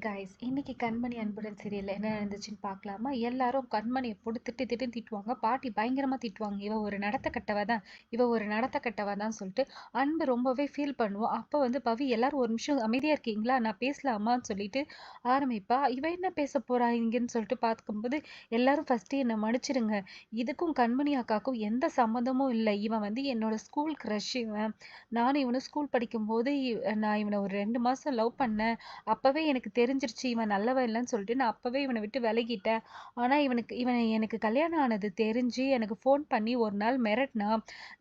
Guys, இன்னைக்கு கண்மணி அன்புடன் சீரியல்ல என்ன நடந்துச்சுன்னு பார்க்கலாமா? எல்லாரும் கண்மணியை போட்டு திட்டு திட்டுன்னு திட்டுவாங்க. பாட்டி பயங்கரமா திட்டுவாங்க. இவ ஒரு நடத்த கட்டவ தான் சொல்லிட்டு அன்பு ரொம்பவே ஃபீல் பண்ணுவோம். அப்போ வந்து பவி எல்லாரும் ஒரு நிமிஷம் அமைதியா இருக்கீங்களா, நான் பேசலாமான்னு சொல்லிட்டு ஆரம்பிப்பா. இவ என்ன பேச போறா இங்கன்னு சொல்லிட்டு பார்க்கும்போது எல்லாரும் ஃபர்ஸ்ட் என்னை மன்னிச்சிடுங்க, இதுக்கும் கண்மணி அக்காக்கும் எந்த சம்மந்தமும் இல்லை. இவன் வந்து என்னோட ஸ்கூல் க்ரஷ். நானும் இவனும் ஸ்கூல் படிக்கும்போது நான் இவனை ஒரு 2 மாசம் லவ் பண்ணேன். அப்பவே எனக்கு தெரிஞ்சிருச்சு இவன் நல்லவன் இல்லைன்னு சொல்லிட்டு நான் அப்பவே இவனை விட்டு விலகிட்டேன். ஆனா இவன் எனக்கு கல்யாணம் ஆனது தெரிஞ்சு எனக்கு ஃபோன் பண்ணி ஒரு நாள் மிரட்டினா.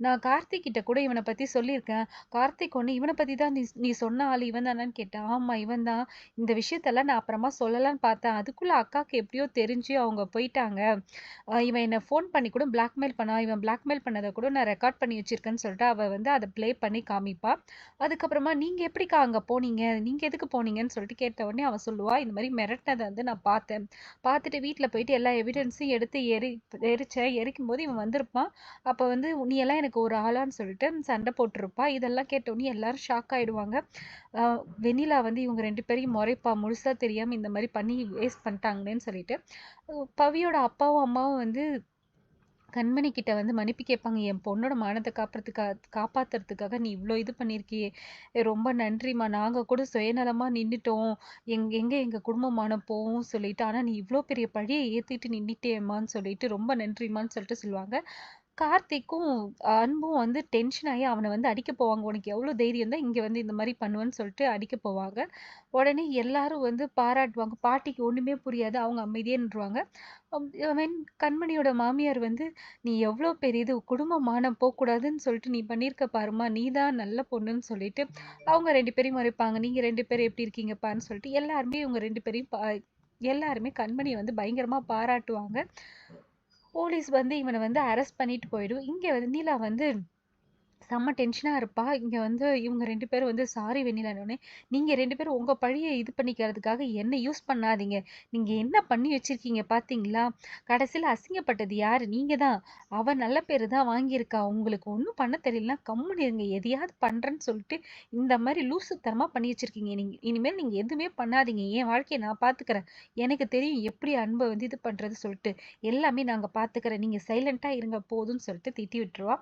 நான் கார்த்திக் கிட்ட கூட இவனை பத்தி சொல்லியிருக்கேன். கார்த்திக் ஒன்று இவனை பத்தி தான் நீ சொன்ன ஆள் இவன் தானேன்னு கேட்டேன். ஆமா இவன் தான். இந்த விஷயத்தெல்லாம் நான் அப்புறமா சொல்லலான்னு பார்த்தேன். அதுக்குள்ள அக்காக்கு எப்படியோ தெரிஞ்சு அவங்க போயிட்டாங்க. இவன் என்னை ஃபோன் பண்ணி கூட பிளாக்மெயில் பண்ணா. இவன் பிளாக்மெயில் பண்ணதை கூட நான் ரெக்கார்ட் பண்ணி வச்சிருக்கேன்னு சொல்லிட்டு அவ வந்து அதை ப்ளே பண்ணி காமிப்பா. அதுக்கப்புறமா நீங்க எப்படிக்கா அங்க போனீங்க, நீங்க எதுக்கு போனீங்கன்னு சொல்லிட்டு கேட்ட உடனே அவ சொல்லுவா, இந்த மாதிரி மிரட்டினதை வந்து நான் பார்த்தேன். பார்த்துட்டு வீட்டில் போயிட்டு எல்லா எவிடன்ஸையும் எடுத்து எரிக்கும் போது இவன் வந்திருப்பான். அப்போ வந்து நீ எல்லாம் எனக்கு ஒரு ஆளான்னு சொல்லிட்டு சண்டை போட்டிருப்பா. இதெல்லாம் கேட்ட உடனே எல்லாரும் ஷாக் ஆயிடுவாங்க. வெண்ணிலா வந்து இவங்க 2 பேரையும் முறைப்பா, முழுசா தெரியாம இந்த மாதிரி பண்ணி வேஸ்ட் பண்ணிட்டாங்களேன்னு சொல்லிட்டு. பவியோட அப்பாவும் அம்மாவும் வந்து கண்மணி கிட்ட வந்து மன்னிப்பு கேட்பாங்க. என் பொண்ணோட மானத்தை காப்பாத்துறதுக்காக நீ இவ்வளோ இது பண்ணியிருக்கியே, ரொம்ப நன்றிம்மா. நாங்கள் கூட சுயநலமா நின்றுட்டோம். எங்க குடும்பமானம் போவும் சொல்லிட்டு, ஆனால் நீ இவ்வளோ பெரிய பழியை ஏற்றிட்டு நின்றுட்டேம்மான்னு சொல்லிட்டு ரொம்ப நன்றிம்மான்னு சொல்லிட்டு சொல்லுவாங்க. கார்த்திக்கும் அன்பும் வந்து டென்ஷன் ஆகி அவனை வந்து அடிக்க போவாங்க. உனக்கு எவ்வளோ தைரியம் தான் இங்கே வந்து இந்த மாதிரி பண்ணுவேன்னு சொல்லிட்டு அடிக்க போவாங்க. உடனே எல்லாரும் வந்து பாராட்டுவாங்க. பாட்டிக்கு ஒன்றுமே புரியாது. அவங்க அமைதியே நின்றுவாங்க. அவன் கண்மணியோட மாமியார் வந்து நீ எவ்வளோ பெரிய இது குடும்பமானம் போகக்கூடாதுன்னு சொல்லிட்டு நீ பண்ணியிருக்க பாருமா, நீ தான் நல்ல பொண்ணுன்னு சொல்லிட்டு அவங்க 2 பேரையும் மறைப்பாங்க. நீங்கள் 2 பேரும் எப்படி இருக்கீங்கப்பான்னு சொல்லிட்டு எல்லாருமே இவங்க 2 பேரையும் எல்லாருமே கண்மணியை வந்து பயங்கரமா பாராட்டுவாங்க. போலீஸ் வந்து இவனை வந்து அரெஸ்ட் பண்ணிட்டு போயிடும். இங்க வந்து நீலா வந்து செம்ம டென்ஷனாக இருப்பா. இங்கே வந்து இவங்க 2 பேரும் வந்து சாரி வெண்ணிலானோடனே, நீங்கள் 2 பேரும் உங்கள் பழியை இது பண்ணிக்கிறதுக்காக என்ன யூஸ் பண்ணாதீங்க. நீங்கள் என்ன பண்ணி வச்சிருக்கீங்க பார்த்தீங்களா? கடைசியில் அசிங்கப்பட்டது யார்? நீங்கள் தான். அவன் நல்ல பேர் தான் வாங்கியிருக்கா. உங்களுக்கு ஒன்றும் பண்ண தெரியலனா கம்முன்னு இருங்க. எதையாவது பண்ணுறேன்னு சொல்லிட்டு இந்த மாதிரி லூசுத்தனமாக பண்ணி வச்சிருக்கீங்க. இனிமேல் நீங்கள் எதுவுமே பண்ணாதீங்க. என் வாழ்க்கையை நான் பார்த்துக்கிறேன். எனக்கு தெரியும் எப்படி அன்பை வந்து இது பண்ணுறது சொல்லிட்டு. எல்லாமே நாங்கள் பார்த்துக்கிறேன். நீங்கள் சைலண்ட்டாக இருங்க போதும்னு சொல்லிட்டு திட்டி விட்டுருவா.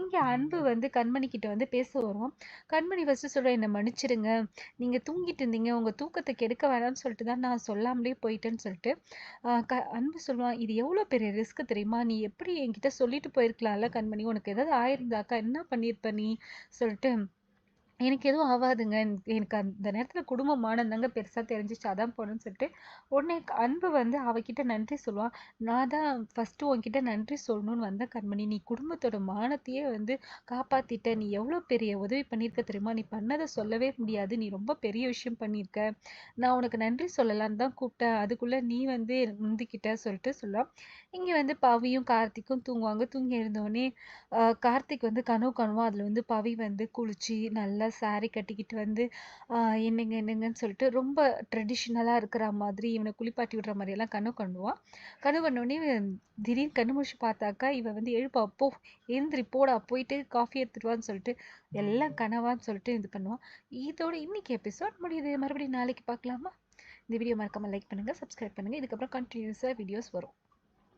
இங்கே அன்பு வந்து கண்மணி கிட்ட வந்து பேச வருவோம். கண்மணி ஃபர்ஸ்ட் சொல்ற, என்னை மன்னிச்சிடுங்க, நீங்க தூங்கிட்டு இருந்தீங்க, உங்க தூக்கத்தை கெடுக்க வேணாம்னு சொல்லிட்டு தான் நான் சொல்லாமலே போயிட்டேன்னு சொல்லிட்டு அன்பு சொல்லுவான். இது எவ்வளோ பெரிய ரிஸ்க் தெரியுமா, நீ எப்படி என்கிட்ட சொல்லிட்டு போயிருக்கலாம்ல கண்மணி, உனக்கு ஏதாவது ஆயிருந்தாக்கா என்ன பண்ணியிருப்ப நீ சொல்லிட்டு. எனக்கு எதுவும் ஆகாதுங்க, எனக்கு அந்த நேரத்தில் குடும்பமானம் தாங்க பெருசாக தெரிஞ்சிச்சு, அதான் போகணும்னு சொல்லிட்டு உடனே அன்பு வந்து அவகிட்ட நன்றி சொல்லுவான். நான் தான் ஃபஸ்ட்டு உன்கிட்ட நன்றி சொல்லணும்னு வந்த கண்மணி, நீ குடும்பத்தோட மானத்தையே வந்து காப்பாத்திட்ட. நீ எவ்வளோ பெரிய உதவி பண்ணியிருக்க தெரியுமா, நீ பண்ணதை சொல்லவே முடியாது, நீ ரொம்ப பெரிய விஷயம் பண்ணியிருக்க. நான் உனக்கு நன்றி சொல்லலான்னு தான் கூப்பிட்டேன், அதுக்குள்ளே நீ வந்து முந்திக்கிட்ட சொல்லிட்டு சொல்லலாம். இங்கே வந்து பவியும் கார்த்திக்கும் தூங்குவாங்க. தூங்கி எழுந்தோடனே கார்த்திக் வந்து கனவு காணுவான். அதில் வந்து பவி வந்து குளிச்சு நல்லா சாரி கட்டிக்கிட்டு வந்து என்னங்கன்னு சொல்லிட்டு ரொம்ப ட்ரெடிஷ்னலாக இருக்கிற மாதிரி இவனை குளிப்பாட்டி விடுற மாதிரியெல்லாம் கனவு கண்டுவான். கனவு கண்டோடனே திடீர்னு கண்ணு முடிச்சு பார்த்தாக்கா இவன் வந்து எழுப்பா, போ எழுந்திரி போடா, போயிட்டு காஃபி எடுத்துட்டு சொல்லிட்டு எல்லாம் கனவான்னு சொல்லிட்டு இது பண்ணுவான். இதோட இன்னைக்கு எபிசோட் முடியுது. மறுபடியும் நாளைக்கு பார்க்கலாமா? இந்த வீடியோ மறக்காமல் லைக் பண்ணுங்கள், சப்ஸ்கிரைப் பண்ணுங்கள். இதுக்கப்புறம் கண்டினியூஸாக வீடியோஸ் வரும்.